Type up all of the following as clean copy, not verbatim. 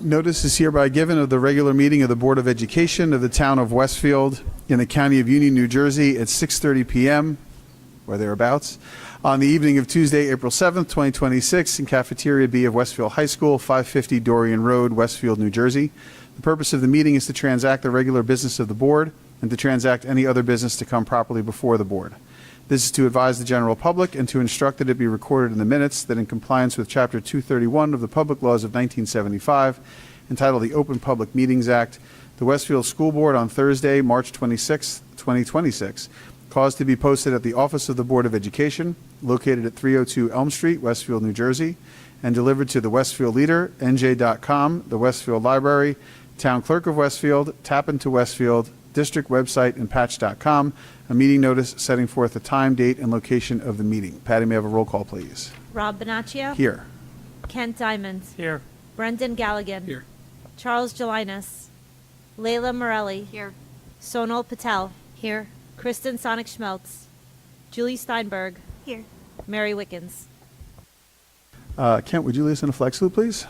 Notice is hereby given of the regular meeting of the Board of Education of the town of Westfield in the County of Union, New Jersey at 6:30 p.m. or thereabouts on the evening of Tuesday, April 7th, 2026 in Cafeteria B of Westfield High School, 550 Dorian Road, Westfield, New Jersey. The purpose of the meeting is to transact the regular business of the board and to transact any other business to come properly before the board. This is to advise the general public and to instruct that it be recorded in the minutes that in compliance with Chapter 231 of the Public Laws of 1975, entitled the Open Public Meetings Act, the Westfield School Board on Thursday, March 26, 2026, caused to be posted at the Office of the Board of Education, located at 302 Elm Street, Westfield, New Jersey, and delivered to the Westfield Leader, NJ.com, the Westfield Library, Town Clerk of Westfield, Tappan to Westfield, District website, and Patch.com. A meeting notice setting forth the time, date, and location of the meeting. Patty, may I have a roll call, please? Rob Bonaccio. Here. Kent Diamond. Here. Brendan Galligan. Here. Charles Gelinas. Layla Morelli. Here. Sonal Patel. Here. Kristen Sonic Schmeltz. Julie Steinberg. Here. Mary Wickens. Kent, would you lead us in a flag salute, please?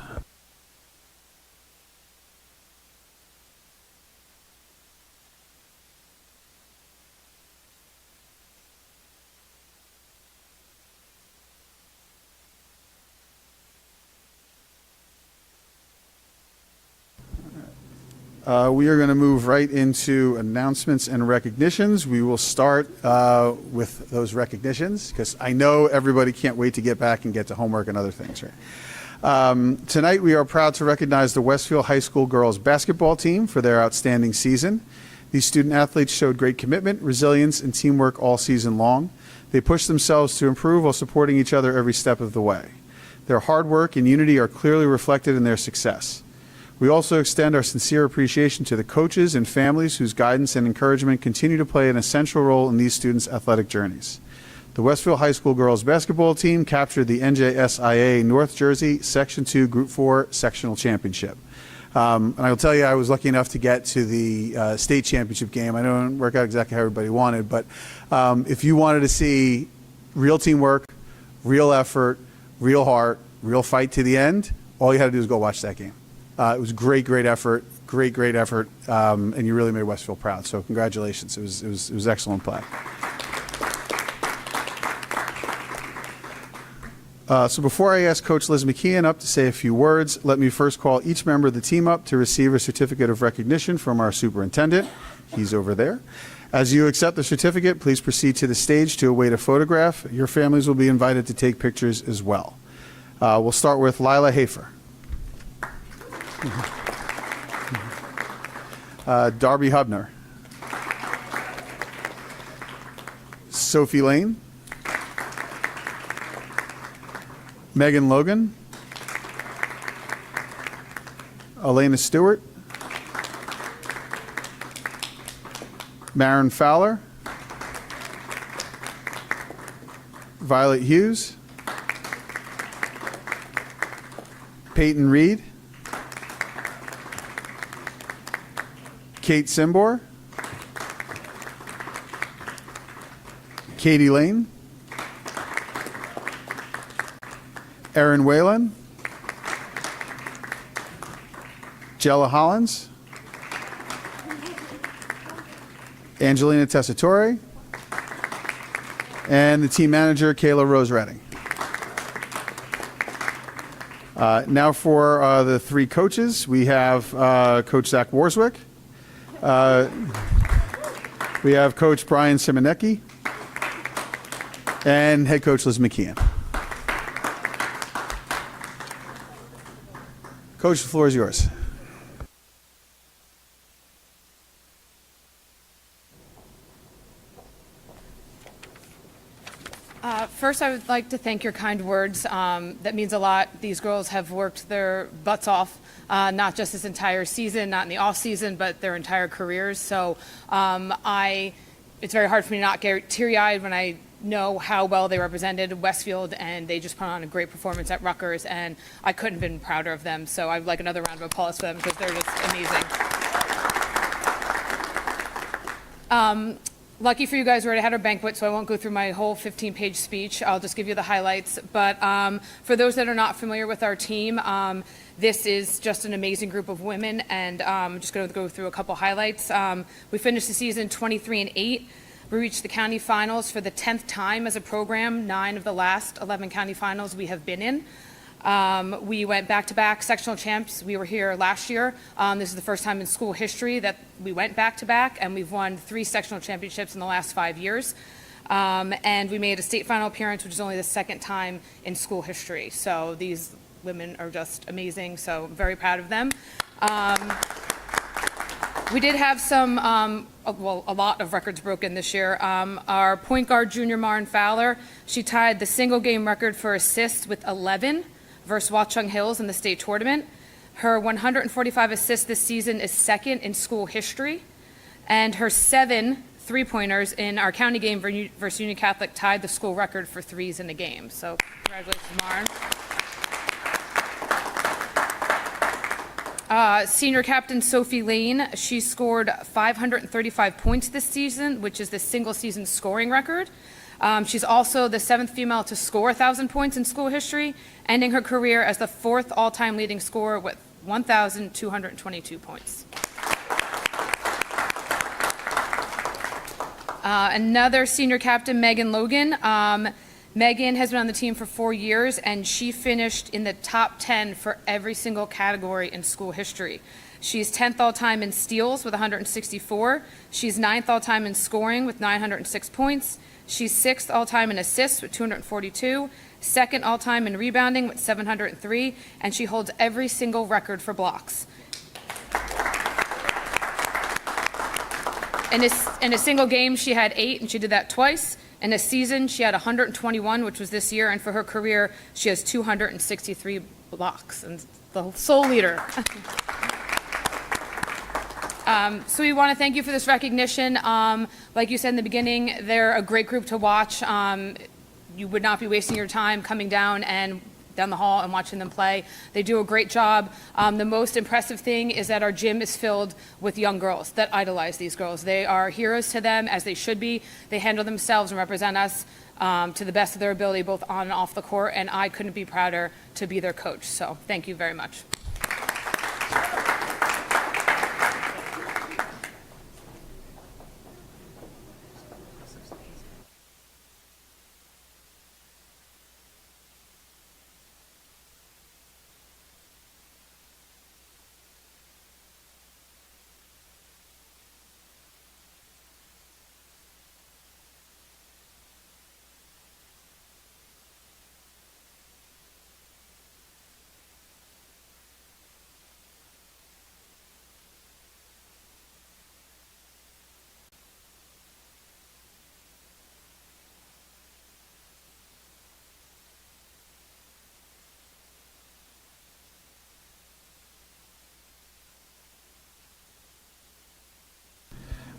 We are going to move right into announcements and recognitions. We will start with those recognitions because I know everybody can't wait to get back and get to homework and other things, right? Tonight we are proud to recognize the Westfield High School girls basketball team for their outstanding season. These student athletes showed great commitment, resilience, and teamwork all season long. They pushed themselves to improve while supporting each other every step of the way. Their hard work and unity are clearly reflected in their success. We also extend our sincere appreciation to the coaches and families whose guidance and encouragement continue to play an essential role in these students' athletic journeys. The Westfield High School girls basketball team captured the NJSIA North Jersey Section 2 Group 4 Sectional Championship. And I will tell you, I was lucky enough to get to the state championship game. I know it didn't work out exactly how everybody wanted, but if you wanted to see real teamwork, real effort, real heart, real fight to the end, all you had to do is go watch that game. It was great effort, great effort, and you really made Westfield proud. So congratulations. It was excellent play. So before I ask Coach Liz McKeon up to say a few words, let me first call each member of the team up to receive a certificate of recognition from our superintendent. He's over there. As you accept the certificate, please proceed to the stage to await a photograph. Your families will be invited to take pictures as well. We'll start with Lila Hafer. Darby Hubner. Sophie Lane. Megan Logan. Elena Stewart. Marin Fowler. Violet Hughes. Peyton Reed. Kate Simbor, Katie Lane, Erin Whalen, Jella Hollins, Angelina Tessitore, and the team manager, Kayla Rose Redding. Now for the three coaches, we have Coach Zach Warswick. We have Coach Brian Simonecki and Head Coach Liz McKeon. Coach, the floor is yours. First, I would like to thank your kind words. That means a lot. These girls have worked their butts off, not just this entire season, not in the off season, but their entire careers. So it's very hard for me to not get teary-eyed when I know how well they represented Westfield, and they just put on a great performance at Rutgers, and I couldn't have been prouder of them. So I would like another round of applause for them because they're just amazing. Lucky for you guys, we already had our banquet, so I won't go through my whole 15-page speech. I'll just give you the highlights. But for those that are not familiar with our team, this is just an amazing group of women, and I'm just going to go through a couple highlights. We finished the season 23-8. We reached the county finals for the 10th time as a program, 9 of the last 11 county finals we have been in. We went back-to-back sectional champs. We were here last year. This is the first time in school history that we went back-to-back, and we've won 3 sectional championships in the last 5 years. And we made a state final appearance, which is only the 2nd time in school history. So these women are just amazing, so I'm very proud of them. We did have some, a lot of records broken this year. Our point guard, junior Marin Fowler, she tied the single game record for assists with 11 versus Watchung Hills in the state tournament. Her 145 assists this season is 2nd in school history, and her 7 three-pointers in our county game versus Union Catholic tied the school record for threes in the game. So congratulations, Marin. Senior captain Sophie Lane, she scored 535 points this season, which is the single season scoring record. She's also the 7th female to score 1,000 points in school history, ending her career as the 4th all-time leading scorer with 1,222 points. Another senior captain, Megan Logan. Megan has been on the team for 4 years, and she finished in the top 10 for every single category in school history. She's 10th all-time in steals with 164. She's 9th all-time in scoring with 906 points. She's 6th all-time in assists with 242, 2nd all-time in rebounding with 703, and she holds every single record for blocks. In a single game, she had 8, and she did that twice. In a season, she had 121, which was this year, and for her career, she has 263 blocks, and the sole leader. So we want to thank you for this recognition. Like you said in the beginning, they're a great group to watch. You would not be wasting your time coming down the hall and watching them play. They do a great job. The most impressive thing is that our gym is filled with young girls that idolize these girls. They are heroes to them, as they should be. They handle themselves and represent us to the best of their ability, both on and off the court, and I couldn't be prouder to be their coach. So thank you very much.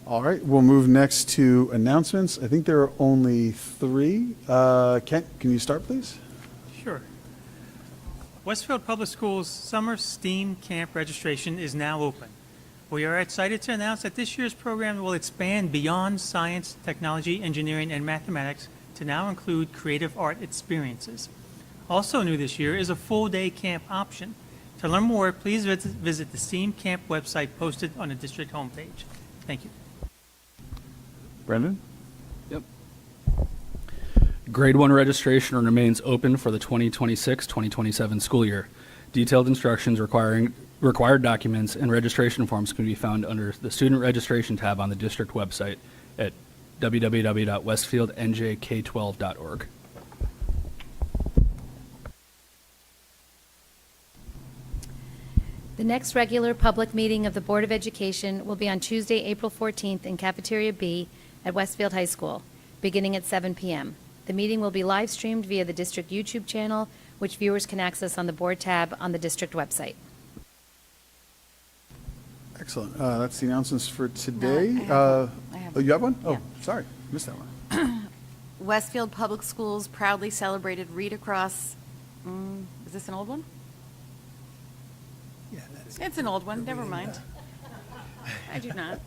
All right, we'll move next to announcements. I think there are only 3. Kent, can you start, please? Sure. Westfield Public Schools Summer STEAM Camp registration is now open. We are excited to announce that this year's program will expand beyond science, technology, engineering, and mathematics to now include creative art experiences. Also new this year is a full-day camp option. To learn more, please visit the STEAM Camp website posted on the district homepage. Thank you. Brendan? Yep. Grade 1 registration remains open for the 2026-2027 school year. Detailed instructions required documents and registration forms can be found under the Student Registration tab on the district website at www.westfieldnjk12.org. The next regular public meeting of the Board of Education will be on Tuesday, April 14th in Cafeteria B at Westfield High School, beginning at 7 p.m. The meeting will be live streamed via the district YouTube channel, which viewers can access on the board tab on the district website. Excellent. That's the announcements for today. I have Oh, you have one? Yeah. Oh, sorry, missed that one. Westfield Public Schools proudly celebrated Read Across, is this an old one? Yeah, that is. It's an old one, never mind. I do not.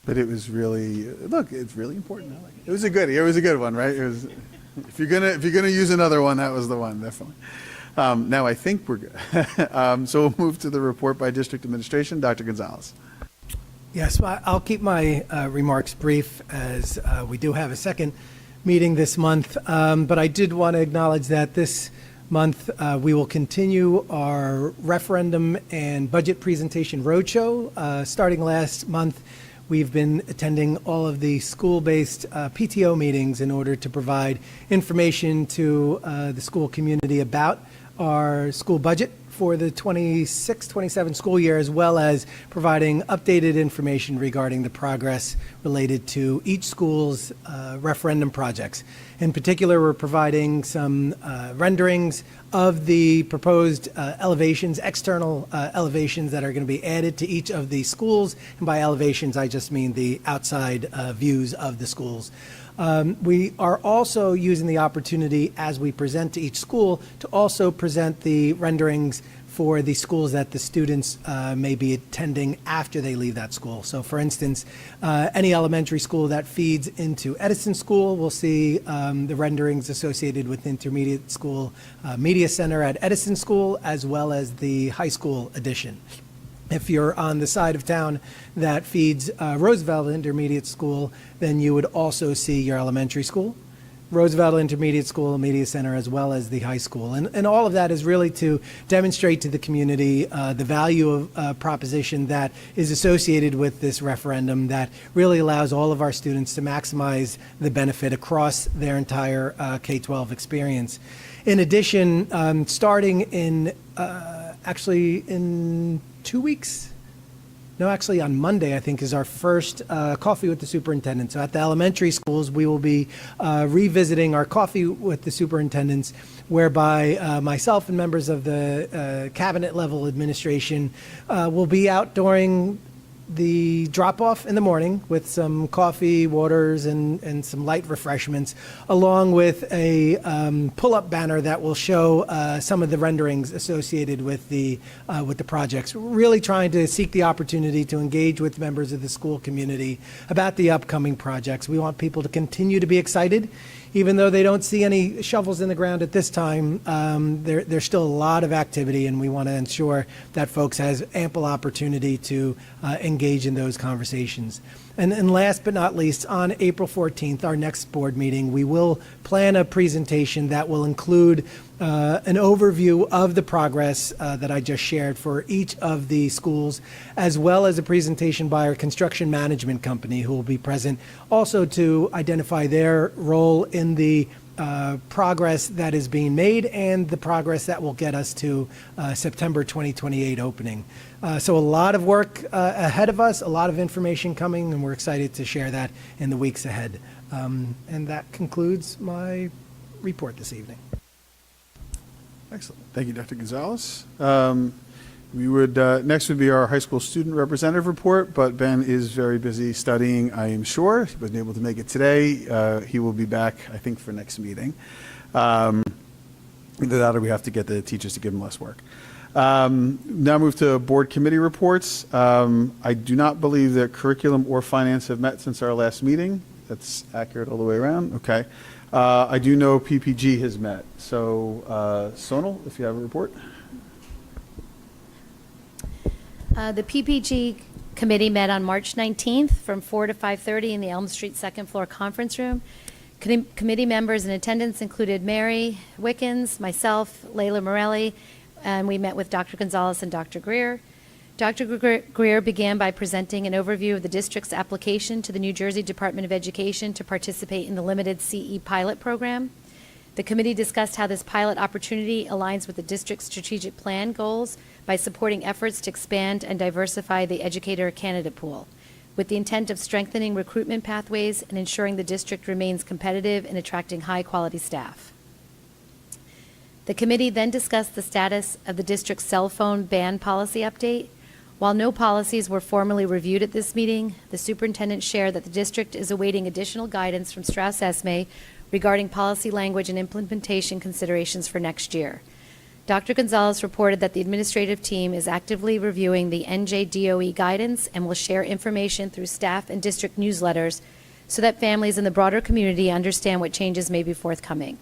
But it was really, look, it's really important. I like it. It was a goodie. It was a good one, right? It was, if you're gonna use another one, that was the one, definitely. Now I think we're good. So we'll move to the report by district administration. Dr. Gonzalez. Yes, well, I'll keep my remarks brief as we do have a second meeting this month. But I did want to acknowledge that this month we will continue our referendum and budget presentation roadshow. Starting last month, we've been attending all of the school-based PTO meetings in order to provide information to the school community about our school budget for the 26-27 school year, as well as providing updated information regarding the progress related to each school's referendum projects. In particular, we're providing some renderings of the proposed elevations, external elevations that are going to be added to each of the schools. And by elevations, I just mean the outside views of the schools. We are also using the opportunity as we present to each school to also present the renderings for the schools that the students may be attending after they leave that school. So for instance, any elementary school that feeds into Edison School will see the renderings associated with intermediate school media center at Edison School, as well as the high school edition. If you're on the side of town that feeds Roosevelt Intermediate School, then you would also see your elementary school, Roosevelt Intermediate School, Media Center, as well as the high school. And all of that is really to demonstrate to the community the value of proposition that is associated with this referendum that really allows all of our students to maximize the benefit across their entire K-12 experience. In addition, starting in actually in 2 weeks. No, actually on Monday, I think, is our first Coffee with the Superintendent. So at the elementary schools, we will be revisiting our Coffee with the Superintendents, whereby myself and members of the cabinet level administration will be out during the drop-off in the morning with some coffee, waters, and some light refreshments, along with a pull-up banner that will show some of the renderings associated with the projects. We're really trying to seek the opportunity to engage with members of the school community about the upcoming projects. We want people to continue to be excited. Even though they don't see any shovels in the ground at this time, there's still a lot of activity, and we want to ensure that folks has ample opportunity to engage in those conversations. And last but not least, on April 14th, our next board meeting, we will plan a presentation that will include an overview of the progress that I just shared for each of the schools, as well as a presentation by our construction management company, who will be present also to identify their role in the progress that is being made and the progress that will get us to September 2028 opening. So a lot of work ahead of us, a lot of information coming, and we're excited to share that in the weeks ahead. And that concludes my report this evening. Excellent. Thank you, Dr. Gonzalez. We would next would be our high school student representative report, but Ben is very busy studying, I am sure. He wasn't able to make it today. He will be back, I think, for next meeting. Either that or we have to get the teachers to give him less work. Now move to board committee reports. I do not believe that curriculum or finance have met since our last meeting. That's accurate all the way around. Okay. I do know PPG has met. So Sonal, if you have a report. The PPG committee met on March 19th from 4 to 5:30 in the Elm Street second floor conference room. Committee members in attendance included Mary Wickens, myself, Layla Morelli, and we met with Dr. Gonzalez and Dr. Greer. Dr. Greer began by presenting an overview of the district's application to the New Jersey Department of Education to participate in the limited CE pilot program. The committee discussed how this pilot opportunity aligns with the district's strategic plan goals by supporting efforts to expand and diversify the educator candidate pool, with the intent of strengthening recruitment pathways and ensuring the district remains competitive in attracting high-quality staff. The committee then discussed the status of the district's cell phone ban policy update. While no policies were formally reviewed at this meeting, the superintendent shared that the district is awaiting additional guidance from Strauss Esme regarding policy language and implementation considerations for next year. Dr. Gonzalez reported that the administrative team is actively reviewing the NJDOE guidance and will share information through staff and district newsletters so that families in the broader community understand what changes may be forthcoming.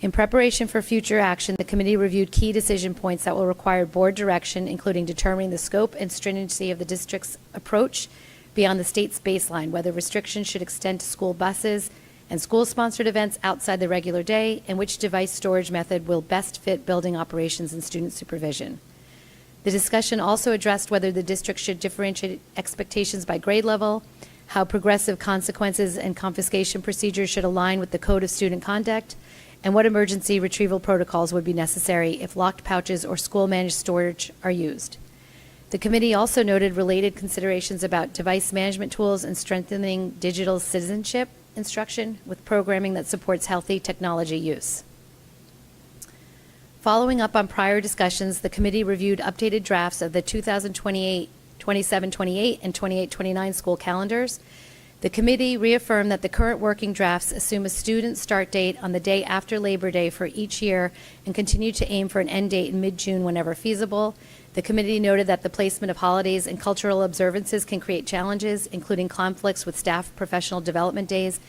In preparation for future action, the committee reviewed key decision points that will require board direction, including determining the scope and stringency of the district's approach beyond the state's baseline, whether restrictions should extend to school buses and school-sponsored events outside the regular day, and which device storage method will best fit building operations and student supervision. The discussion also addressed whether the district should differentiate expectations by grade level, how progressive consequences and confiscation procedures should align with the Code of Student Conduct, and what emergency retrieval protocols would be necessary if locked pouches or school-managed storage are used. The committee also noted related considerations about device management tools and strengthening digital citizenship instruction with programming that supports healthy technology use. Following up on prior discussions, the committee reviewed updated drafts of the 2028, 27-28, and 28-29 school calendars. The committee reaffirmed that the current working drafts assume a student start date on the day after Labor Day for each year and continue to aim for an end date in mid-June whenever feasible. The committee noted that the placement of holidays and cultural observances can create challenges, including conflicts with staff professional development days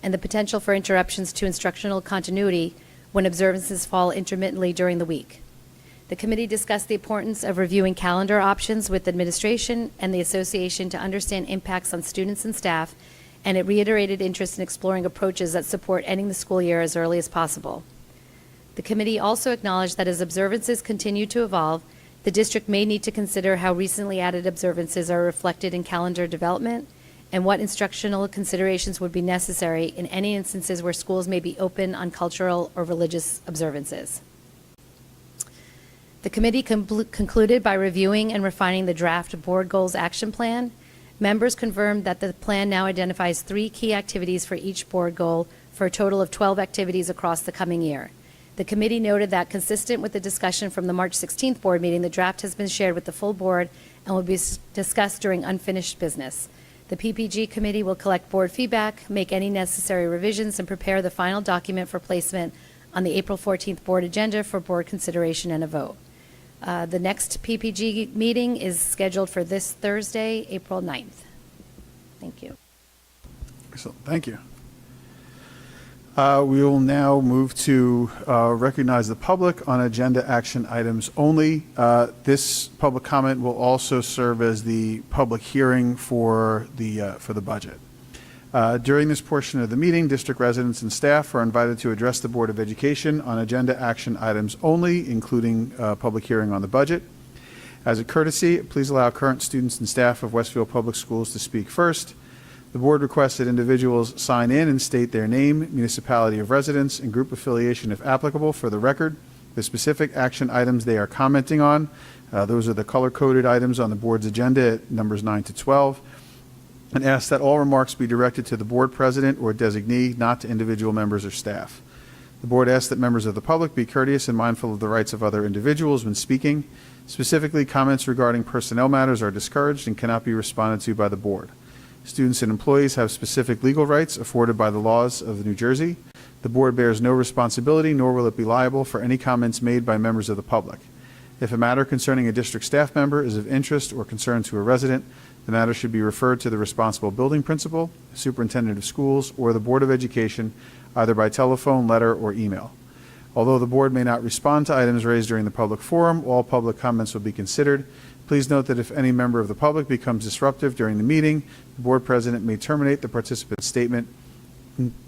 and the potential for interruptions to instructional continuity when observances fall intermittently during the week. The committee discussed the importance of reviewing calendar options with administration and the association to understand impacts on students and staff, and it reiterated interest in exploring approaches that support ending the school year as early as possible. The committee also acknowledged that as observances continue to evolve, the district may need to consider how recently added observances are reflected in calendar development and what instructional considerations would be necessary in any instances where schools may be open on cultural or religious observances. The committee concluded by reviewing and refining the draft Board Goals Action Plan. Members confirmed that the plan now identifies 3 key activities for each board goal for a total of 12 activities across the coming year. The committee noted that, consistent with the discussion from the March 16th board meeting, the draft has been shared with the full board and will be discussed during unfinished business. The PPG committee will collect board feedback, make any necessary revisions, and prepare the final document for placement on the April 14th board agenda for board consideration and a vote. The next PPG meeting is scheduled for this Thursday, April 9th. Thank you. Excellent. Thank you. We will now move to recognize the public on agenda action items only. This public comment will also serve as the public hearing for the budget. During this portion of the meeting, district residents and staff are invited to address the Board of Education on agenda action items only, including public hearing on the budget. As a courtesy, please allow current students and staff of Westfield Public Schools to speak first. The board requests that individuals sign in and state their name, municipality of residence, and group affiliation if applicable for the record. The specific action items they are commenting on, those are the color-coded items on the board's agenda at numbers 9 to 12, and asks that all remarks be directed to the board president or designee, not to individual members or staff. The board asks that members of the public be courteous and mindful of the rights of other individuals when speaking. Specifically, comments regarding personnel matters are discouraged and cannot be responded to by the board. Students and employees have specific legal rights afforded by the laws of New Jersey. The board bears no responsibility, nor will it be liable for any comments made by members of the public. If a matter concerning a district staff member is of interest or concern to a resident, the matter should be referred to the responsible building principal, superintendent of schools, or the Board of Education, either by telephone, letter, or email. Although the board may not respond to items raised during the public forum, all public comments will be considered. Please note that if any member of the public becomes disruptive during the meeting, the board president may terminate the participant's statement.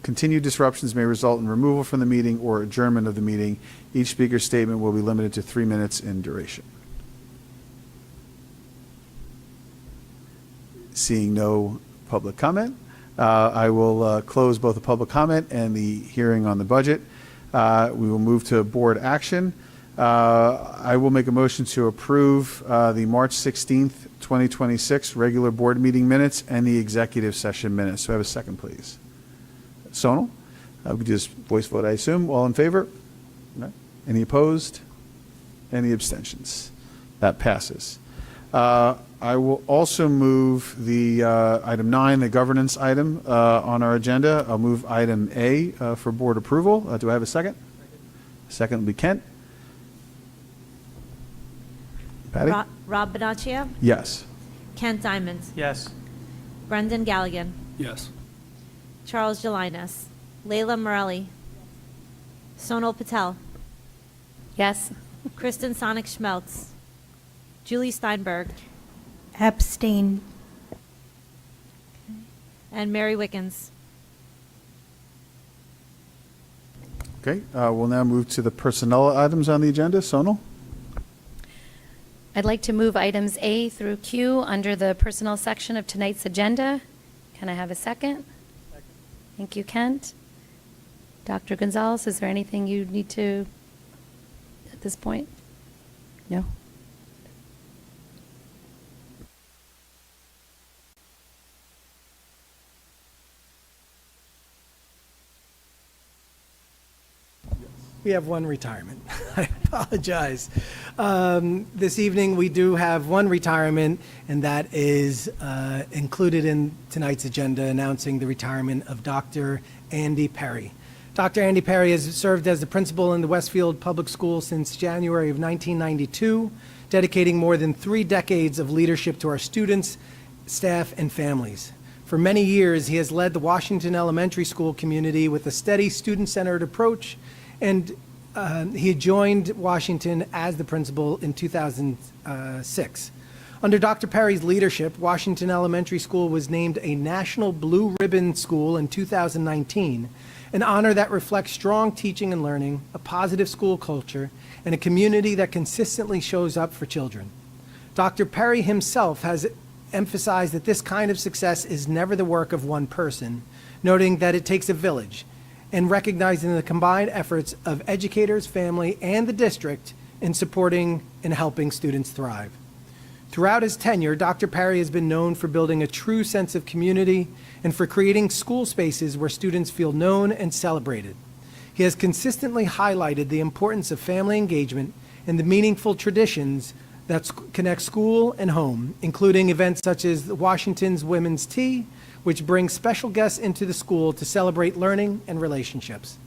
Continued disruptions may result in removal from the meeting or adjournment of the meeting. Each speaker's statement will be limited to 3 minutes in duration. Seeing no public comment, I will close both the public comment and the hearing on the budget. We will move to board action. I will make a motion to approve the March 16th, 2026 regular board meeting minutes and the executive session minutes. So I have a second, please. Sonal? We just voice vote, I assume. All in favor? No? Any opposed? Any abstentions? That passes. I will also move the item 9, the governance item on our agenda. I'll move item A for board approval. Do I have a second? Second will be Kent. Patty? Rob Bonaccio, Yes. Kent Diamond, Yes. Brendan Galligan, Yes. Charles Jelinas, Layla Morelli, Sonal Patel, Yes. Kristen Sonic Schmeltz, Julie Steinberg, Abstain. and Mary Wickens. Okay, we'll now move to the personnel items on the agenda. Sonal? I'd like to move items A through Q under the personnel section of tonight's agenda. Can I have a second? Thank you, Kent. Dr. Gonzalez, is there anything you need to, at this point? No? We have one retirement. I apologize. This evening, we do have one retirement, and that is included in tonight's agenda, announcing the retirement of Dr. Andy Perry. Dr. Andy Perry has served as the principal in the Westfield Public Schools since January of 1992, dedicating more than 3 decades of leadership to our students, staff, and families. For many years, he has led the Washington Elementary School community with a steady, student-centered approach, and he joined Washington as the principal in 2006. Under Dr. Perry's leadership, Washington Elementary School was named a National Blue Ribbon School in 2019, an honor that reflects strong teaching and learning, a positive school culture, and a community that consistently shows up for children. Dr. Perry himself has emphasized that this kind of success is never the work of one person, noting that it takes a village, and recognizing the combined efforts of educators, family, and the district in supporting and helping students thrive. Throughout his tenure, Dr. Perry has been known for building a true sense of community and for creating school spaces where students feel known and celebrated. He has consistently highlighted the importance of family engagement and the meaningful traditions that connect school and home, including events such as Washington's Women's Tea, which brings special guests into the school to celebrate learning and relationships.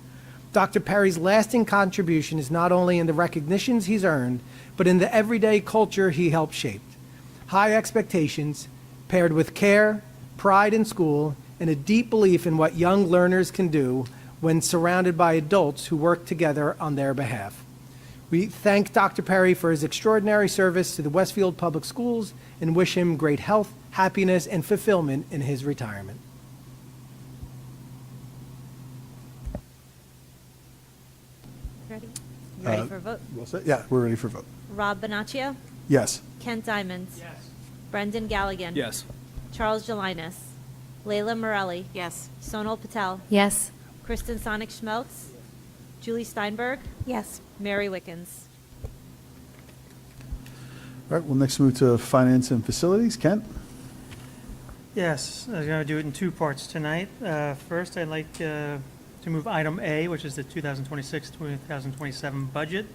Dr. Perry's lasting contribution is not only in the recognitions he's earned, but in the everyday culture he helped shape. High expectations, paired with care, pride in school, and a deep belief in what young learners can do when surrounded by adults who work together on their behalf. We thank Dr. Perry for his extraordinary service to the Westfield Public Schools and wish him great health, happiness, and fulfillment in his retirement. Ready? You ready for a vote? Well said. Yeah, we're ready for vote. Rob Bonaccio, Yes. Kent Diamond, Yes. Brendan Galligan, Yes. Charles Jelinas, Layla Morelli, Yes. Sonal Patel, Yes. Kristen Sonic Schmeltz, Julie Steinberg, Yes. Mary Wickens. All right, we'll next move to finance and facilities. Kent? Yes, I'm going to do it in 2 parts tonight. First, I'd like to move item A, which is the 2026-2027 budget.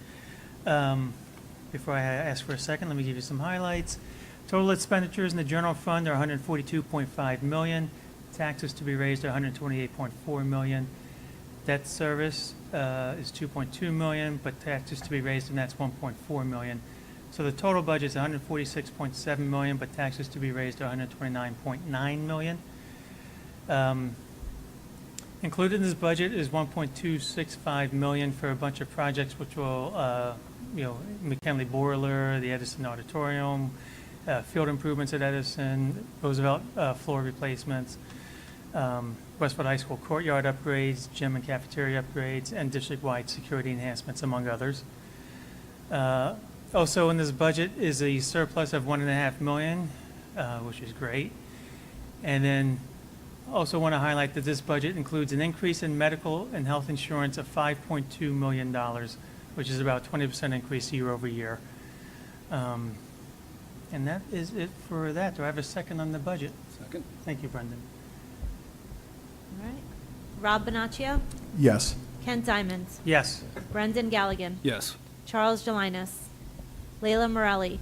Before I ask for a second, let me give you some highlights. Total expenditures in the general fund are $142.5 million. Taxes to be raised are $128.4 million. Debt service is $2.2 million, but taxes to be raised, and that's $1.4 million. So the total budget is $146.7 million, but taxes to be raised are $129.9 million. Included in this budget is $1.265 million for a bunch of projects which will, McKinley Boiler, the Edison Auditorium, field improvements at Edison, Roosevelt floor replacements, Westwood High School courtyard upgrades, gym and cafeteria upgrades, and district-wide security enhancements, among others. Also in this budget is a surplus of $1.5 million, which is great. And then also want to highlight that this budget includes an increase in medical and health insurance of $5.2 million, which is about 20% increase year over year. And that is it for that. Do I have a second on the budget? Second. Thank you, Brendan. All right. Rob Bonaccio, Yes. Kent Diamond, Yes. Brendan Galligan, Yes. Charles Jelinas, Layla Morelli,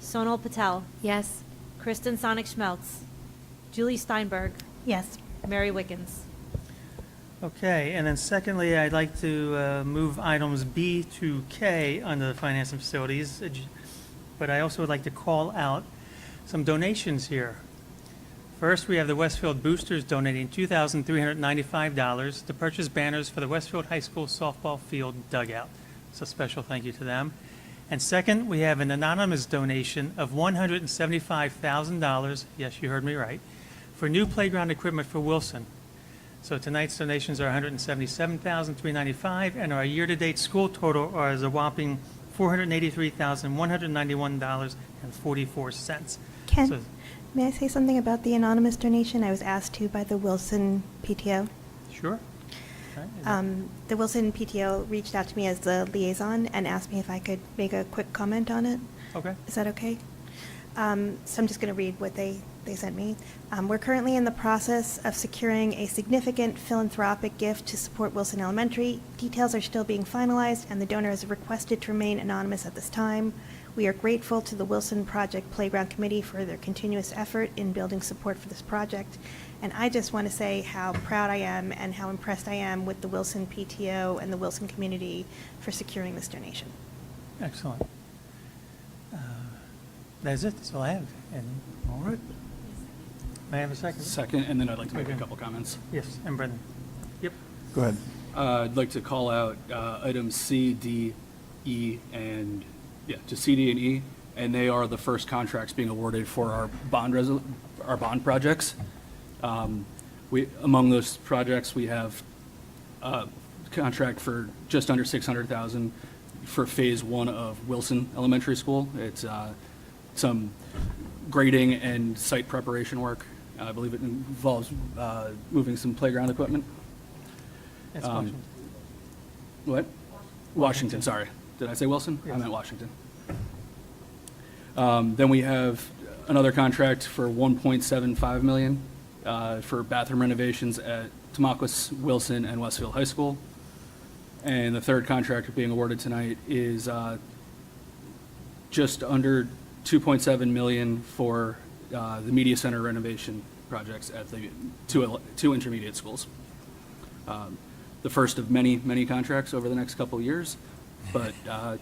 Sonal Patel, Yes. Kristen Sonic Schmeltz, Julie Steinberg, Yes. Mary Wickens. Okay, and then secondly, I'd like to move items B to K under the finance and facilities. but I also would like to call out some donations here. First, we have the Westfield Boosters donating $2,395 to purchase banners for the Westfield High School softball field dugout. So a special thank you to them. And second, we have an anonymous donation of $175,000, yes, you heard me right, for new playground equipment for Wilson. So tonight's donations are $177,395, and our year-to-date school total is a whopping $483,191.44. Ken, So- may I say something about the anonymous donation? I was asked to by the Wilson PTO. Sure. All right. The Wilson PTO reached out to me as the liaison and asked me if I could make a quick comment on it. Okay. Is that okay? So I'm just going to read what they sent me. We're currently in the process of securing a significant philanthropic gift to support Wilson Elementary. Details are still being finalized, and the donor has requested to remain anonymous at this time. We are grateful to the Wilson Project Playground Committee for their continuous effort in building support for this project. And I just want to say how proud I am and how impressed I am with the Wilson PTO and the Wilson community for securing this donation. Excellent. That's it. That's all I have. And All right. may I have a second? Second, and then I'd like to make a Okay. couple comments. Yes, and Brendan. Yep. Go ahead. I'd like to call out items C, D, E, and, yeah, to C, D, and E, and they are the first contracts being awarded for our bond projects. Among those projects, we have a contract for just under $600,000 for Phase 1 of Wilson Elementary School. It's some grading and site preparation work. I believe it involves moving some playground equipment. That's Um, Washington. What? Washington, sorry. Did I say Wilson? I Yes. meant Washington. Then we have another contract for $1.75 million for bathroom renovations at Tamaulipas, Wilson, and Westfield High School. And the third contract being awarded tonight is just under $2.7 million for the media center renovation projects at the two intermediate schools. The first of many, many contracts over the next couple of years, but I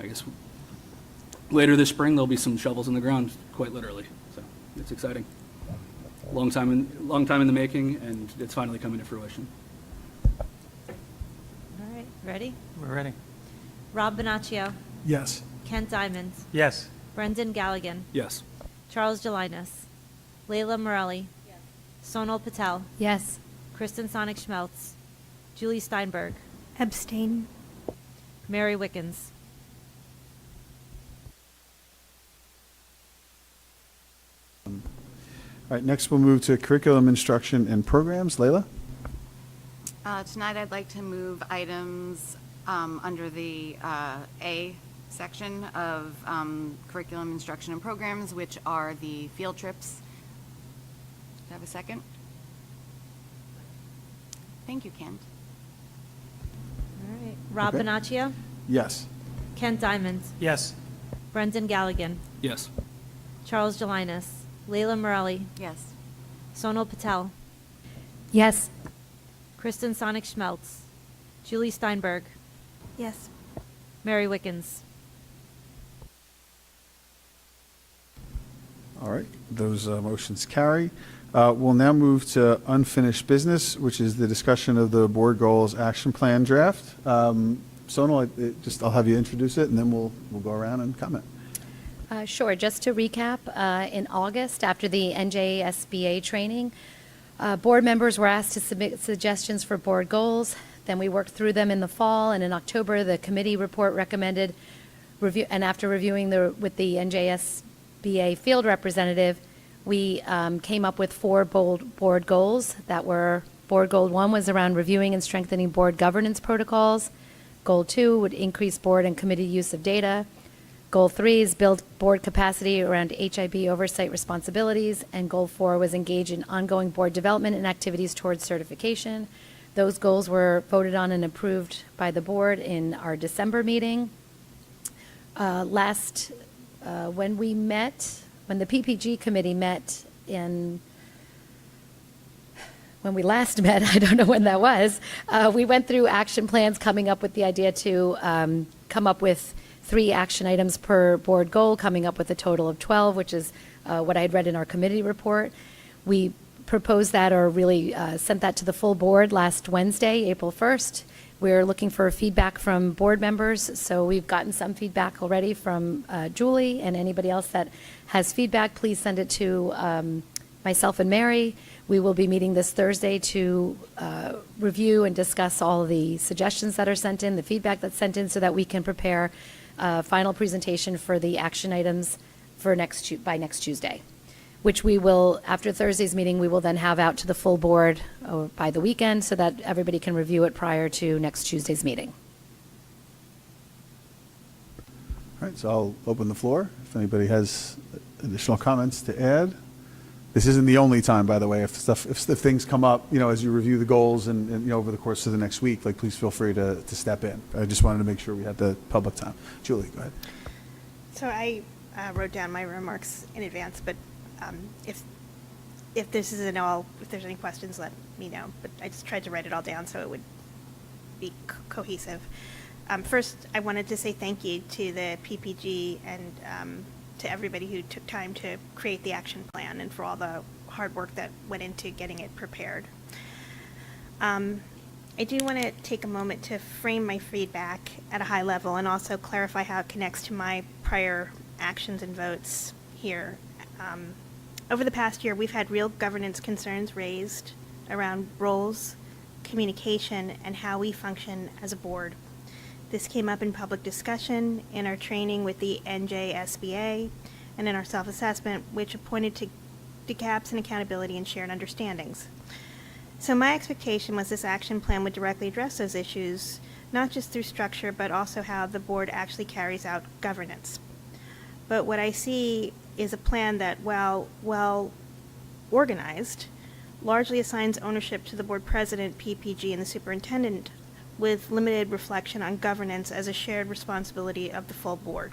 guess later this spring, there'll be some shovels in the ground, quite literally. So it's exciting. Long time in the making, and it's finally coming to fruition. All right, ready? We're ready. Rob Bonaccio, Yes. Kent Diamond, Yes. Brendan Galligan, Yes. Charles Gelinas, Layla Morelli, Sonal Patel, Yes. Kristen Sonic-Schmeltz, Julie Steinberg, Abstain. Mary Wickens. All right, next we'll move to curriculum instruction and programs. Layla? Tonight, I'd like to move items under the A section of curriculum instruction and programs, which are the field trips. Do I have a second? Thank you, Kent. All right, Rob Okay. Bonaccio, Yes. Kent Diamond, Yes. Brendan Galligan, Yes. Charles Gelinas, Layla Morelli, Yes. Sonal Patel, Yes. Kristen Sonic-Schmeltz, Julie Steinberg, Yes. Mary Wickens. All right, those motions carry. We'll now move to unfinished business, which is the discussion of the board goals action plan draft. Sonal, I'll have you introduce it, and then we'll go around and comment. Sure. Just to recap, in August, after the NJSBA training, board members were asked to submit suggestions for board goals. Then we worked through them in the fall, and in October, the committee report recommended review. And after reviewing with the NJSBA field representative, we came up with 4 board goals that were. Board Goal 1 was around reviewing and strengthening board governance protocols. Goal 2 would increase board and committee use of data. Goal 3 is build board capacity around HIB oversight responsibilities, and Goal 4 was engage in ongoing board development and activities towards certification. Those goals were voted on and approved by the board in our December meeting. When the PPG committee met when we last met, I don't know when that was, we went through action plans, coming up with the idea to come up with 3 action items per board goal, coming up with a total of 12, which is what I had read in our committee report. We proposed that, or really sent that to the full board last Wednesday, April 1st. We're looking for feedback from board members, so we've gotten some feedback already from Julie, and anybody else that has feedback, please send it to myself and Mary. We will be meeting this Thursday to review and discuss all of the suggestions that are sent in, the feedback that's sent in, so that we can prepare a final presentation for the action items for by next Tuesday, which we will, after Thursday's meeting, we will then have out to the full board by the weekend so that everybody can review it prior to next Tuesday's meeting. All right, so I'll open the floor if anybody has additional comments to add. This isn't the only time, by the way. If things come up, as you review the goals and over the course of the next week, please feel free to step in. I just wanted to make sure we had the public time. Julie, go ahead. So I wrote down my remarks in advance, but if this isn't all, if there's any questions, let me know. But I just tried to write it all down so it would be cohesive. First, I wanted to say thank you to the PPG and to everybody who took time to create the action plan and for all the hard work that went into getting it prepared. I do want to take a moment to frame my feedback at a high level and also clarify how it connects to my prior actions and votes here. Over the past year, we've had real governance concerns raised around roles, communication, and how we function as a board. This came up in public discussion, in our training with the NJSBA, and in our self-assessment, which pointed to gaps in accountability and shared understandings. So my expectation was this action plan would directly address those issues, not just through structure, but also how the board actually carries out governance. But what I see is a plan that, while well organized, largely assigns ownership to the board president, PPG, and the superintendent, with limited reflection on governance as a shared responsibility of the full board.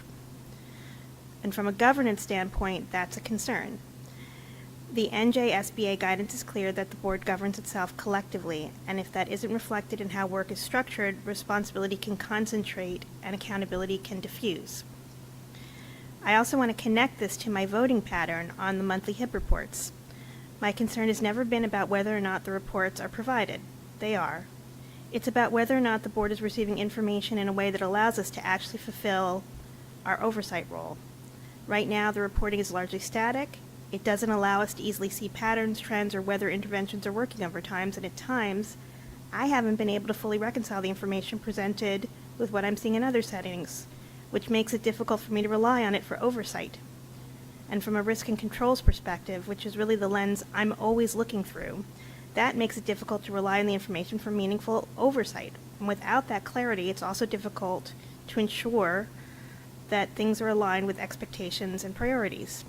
And from a governance standpoint, that's a concern. The NJSBA guidance is clear that the board governs itself collectively, and if that isn't reflected in how work is structured, responsibility can concentrate and accountability can diffuse. I also want to connect this to my voting pattern on the monthly HIB reports. My concern has never been about whether or not the reports are provided. They are. It's about whether or not the board is receiving information in a way that allows us to actually fulfill our oversight role. Right now, the reporting is largely static. It doesn't allow us to easily see patterns, trends, or whether interventions are working over times, and at times, I haven't been able to fully reconcile the information presented with what I'm seeing in other settings, which makes it difficult for me to rely on it for oversight. And from a risk and controls perspective, which is really the lens I'm always looking through, that makes it difficult to rely on the information for meaningful oversight. And without that clarity, it's also difficult to ensure that things are aligned with expectations and priorities.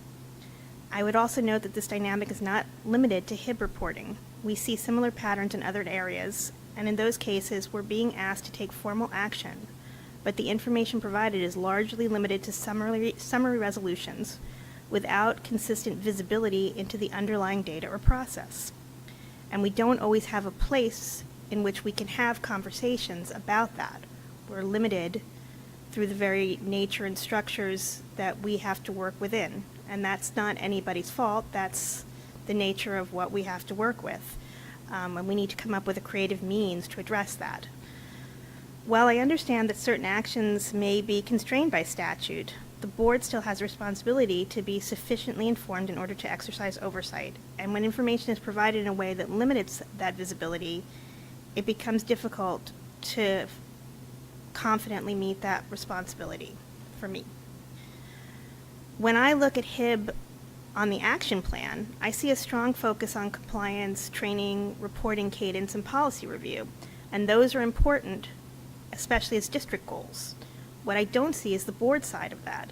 I would also note that this dynamic is not limited to HIB reporting. We see similar patterns in other areas, and in those cases, we're being asked to take formal action, but the information provided is largely limited to summary resolutions without consistent visibility into the underlying data or process. And we don't always have a place in which we can have conversations about that. We're limited through the very nature and structures that we have to work within. And that's not anybody's fault. That's the nature of what we have to work with. And we need to come up with a creative means to address that. While I understand that certain actions may be constrained by statute, the board still has a responsibility to be sufficiently informed in order to exercise oversight. And when information is provided in a way that limits that visibility, it becomes difficult to confidently meet that responsibility for me. When I look at HIB on the action plan, I see a strong focus on compliance, training, reporting cadence, and policy review. And those are important, especially as district goals. What I don't see is the board side of that,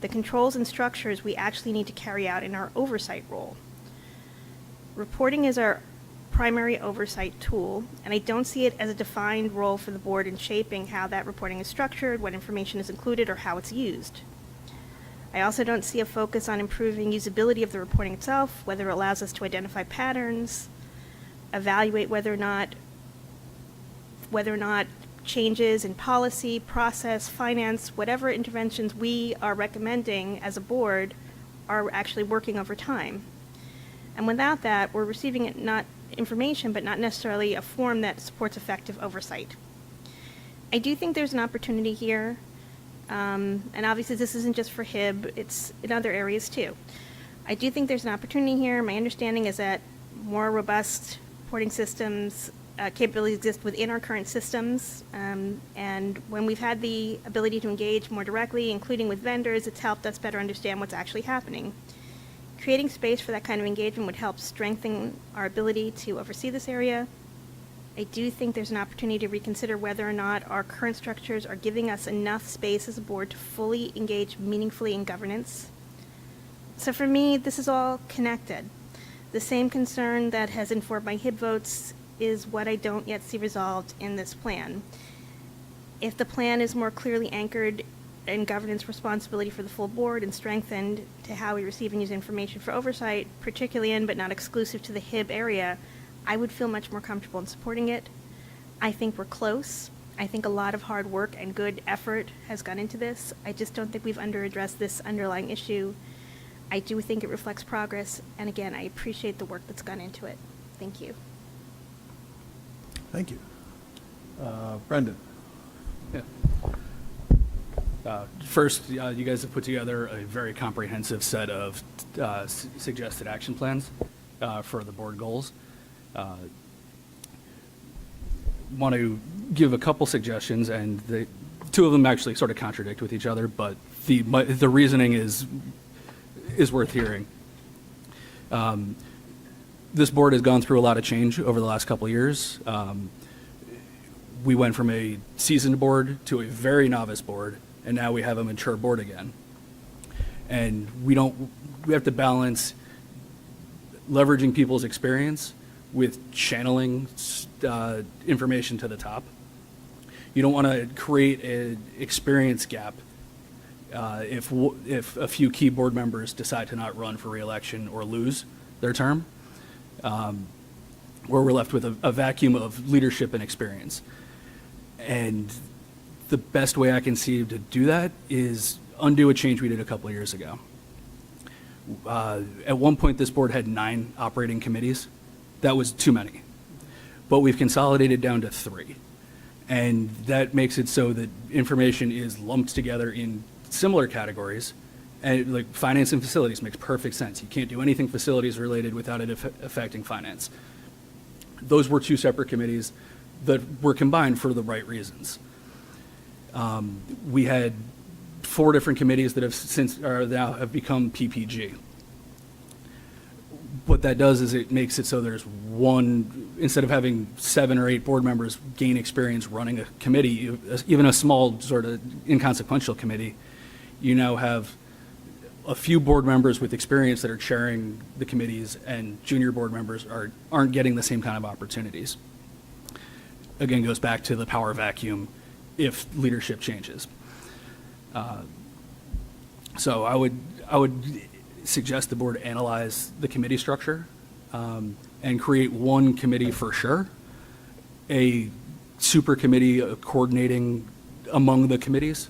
the controls and structures we actually need to carry out in our oversight role. Reporting is our primary oversight tool, and I don't see it as a defined role for the board in shaping how that reporting is structured, what information is included, or how it's used. I also don't see a focus on improving usability of the reporting itself, whether it allows us to identify patterns, evaluate whether or not changes in policy, process, finance, whatever interventions we are recommending as a board are actually working over time. And without that, we're receiving it not information, but not necessarily a form that supports effective oversight. I do think there's an opportunity here, and obviously this isn't just for HIB, it's in other areas too. I do think there's an opportunity here. My understanding is that more robust reporting systems capabilities exist within our current systems, and when we've had the ability to engage more directly, including with vendors, it's helped us better understand what's actually happening. Creating space for that kind of engagement would help strengthen our ability to oversee this area. I do think there's an opportunity to reconsider whether or not our current structures are giving us enough space as a board to fully engage meaningfully in governance. So for me, this is all connected. The same concern that has informed my HIB votes is what I don't yet see resolved in this plan. If the plan is more clearly anchored in governance responsibility for the full board and strengthened to how we receive and use information for oversight, particularly in but not exclusive to the HIB area, I would feel much more comfortable in supporting it. I think we're close. I think a lot of hard work and good effort has gone into this. I just don't think we've under-addressed this underlying issue. I do think it reflects progress, and again, I appreciate the work that's gone into it. Thank you. Thank you. Brendan? Yeah. First, you guys have put together a very comprehensive set of suggested action plans for the board goals. Want to give a couple suggestions, and two of them actually sort of contradict with each other, but the reasoning is worth hearing. This board has gone through a lot of change over the last couple of years. We went from a seasoned board to a very novice board, and now we have a mature board again. And we have to balance leveraging people's experience with channeling information to the top. You don't want to create an experience gap if a few key board members decide to not run for re-election or lose their term, where we're left with a vacuum of leadership and experience. And the best way I can see to do that is undo a change we did a couple of years ago. At one point, this board had 9 operating committees. That was too many. But we've consolidated down to 3. And that makes it so that information is lumped together in similar categories. And like finance and facilities makes perfect sense. You can't do anything facilities related without it affecting finance. Those were 2 separate committees that were combined for the right reasons. We had 4 different committees that now have become PPG. What that does is it makes it so there's one, instead of having 7 or 8 board members gain experience running a committee, even a small sort of inconsequential committee, you now have a few board members with experience that are chairing the committees, and junior board members aren't getting the same kind of opportunities. Again, goes back to the power vacuum if leadership changes. So I would suggest the board analyze the committee structure and create one committee for sure, a super committee coordinating among the committees.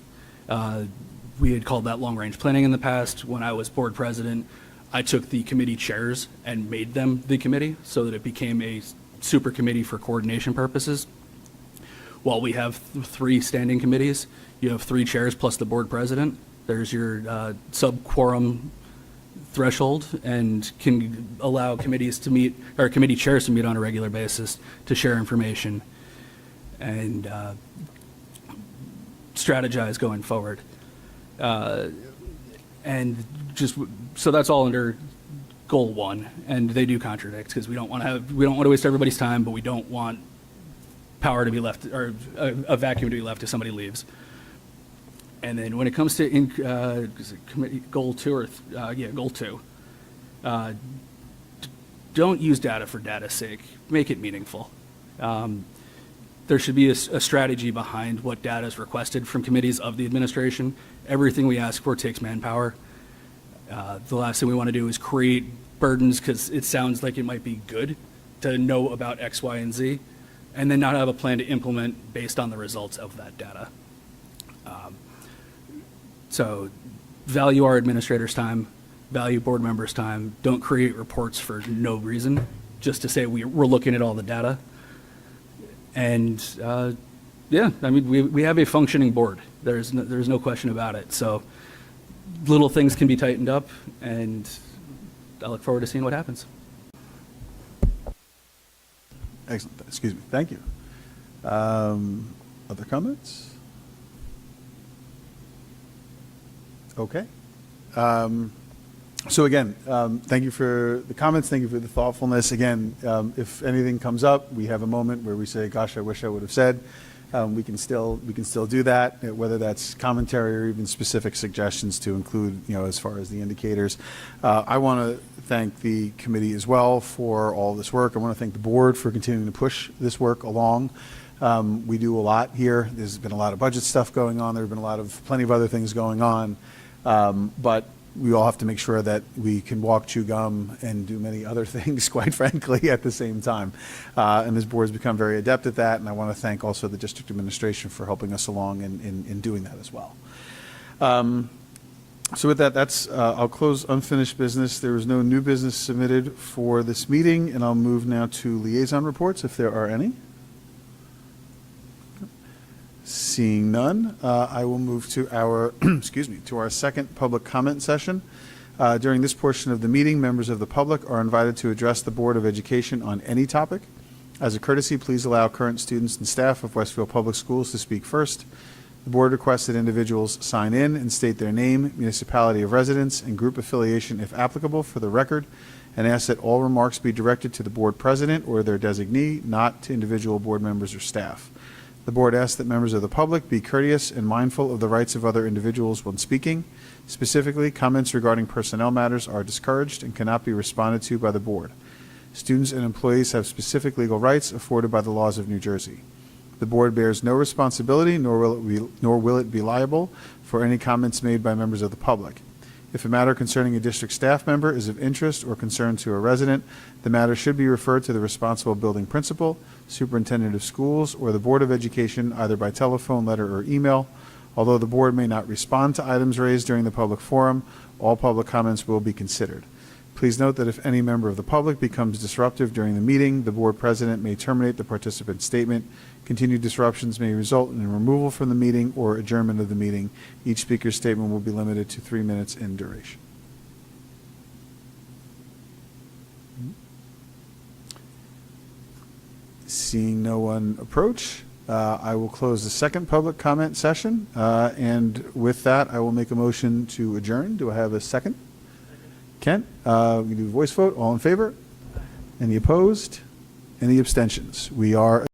We had called that long-range planning in the past. When I was board president, I took the committee chairs and made them the committee so that it became a super committee for coordination purposes. While we have 3 standing committees, you have 3 chairs plus the board president. There's your sub-quorum threshold, and can allow committees to meet, or committee chairs to meet on a regular basis to share information and strategize going forward. And just, so that's all under goal 1, and they do contradict because we don't want to waste everybody's time, but we don't want power to be left, or a vacuum to be left if somebody leaves. And then when it comes to committee goal 2, goal 2, don't use data for data's sake. Make it meaningful. There should be a strategy behind what data is requested from committees of the administration. Everything we ask for takes manpower. The last thing we want to do is create burdens because it sounds like it might be good to know about X, Y, and Z. and then not have a plan to implement based on the results of that data. So value our administrators' time, value board members' time. Don't create reports for no reason, just to say we're looking at all the data. And yeah, I mean, we have a functioning board. There's no question about it. So little things can be tightened up, and I look forward to seeing what happens. Excellent. Excuse me. Thank you. Other comments? Okay. So again, thank you for the comments. Thank you for the thoughtfulness. Again, if anything comes up, we have a moment where we say, "Gosh, I wish I would have said." We can still do that, whether that's commentary or even specific suggestions to include, as far as the indicators. I want to thank the committee as well for all this work. I want to thank the board for continuing to push this work along. We do a lot here. There's been a lot of budget stuff going on. There have been plenty of other things going on. But we all have to make sure that we can walk, chew gum, and do many other things, quite frankly, at the same time. And this board has become very adept at that, and I want to thank also the district administration for helping us along in doing that as well. So with that, I'll close unfinished business. There is no new business submitted for this meeting, and I'll move now to liaison reports, if there are any. Seeing none, I will move to our, to our second public comment session. During this portion of the meeting, members of the public are invited to address the Board of Education on any topic. As a courtesy, please allow current students and staff of Westfield Public Schools to speak first. The board requests that individuals sign in and state their name, municipality of residence, and group affiliation if applicable for the record, and asks that all remarks be directed to the board president or their designee, not to individual board members or staff. The board asks that members of the public be courteous and mindful of the rights of other individuals when speaking. Specifically, comments regarding personnel matters are discouraged and cannot be responded to by the board. Students and employees have specific legal rights afforded by the laws of New Jersey. The board bears no responsibility, nor will it be liable for any comments made by members of the public. If a matter concerning a district staff member is of interest or concern to a resident, the matter should be referred to the responsible building principal, superintendent of schools, or the Board of Education, either by telephone, letter, or email. Although the board may not respond to items raised during the public forum, all public comments will be considered. Please note that if any member of the public becomes disruptive during the meeting, the board president may terminate the participant's statement. Continued disruptions may result in removal from the meeting or adjournment of the meeting. Each speaker's statement will be limited to 3 minutes in duration. Seeing no one approach, I will close the second public comment session. And with that, I will make a motion to adjourn. Do I have a second? Kent, we can do a voice vote. All in favor? Any opposed? Any abstentions? We are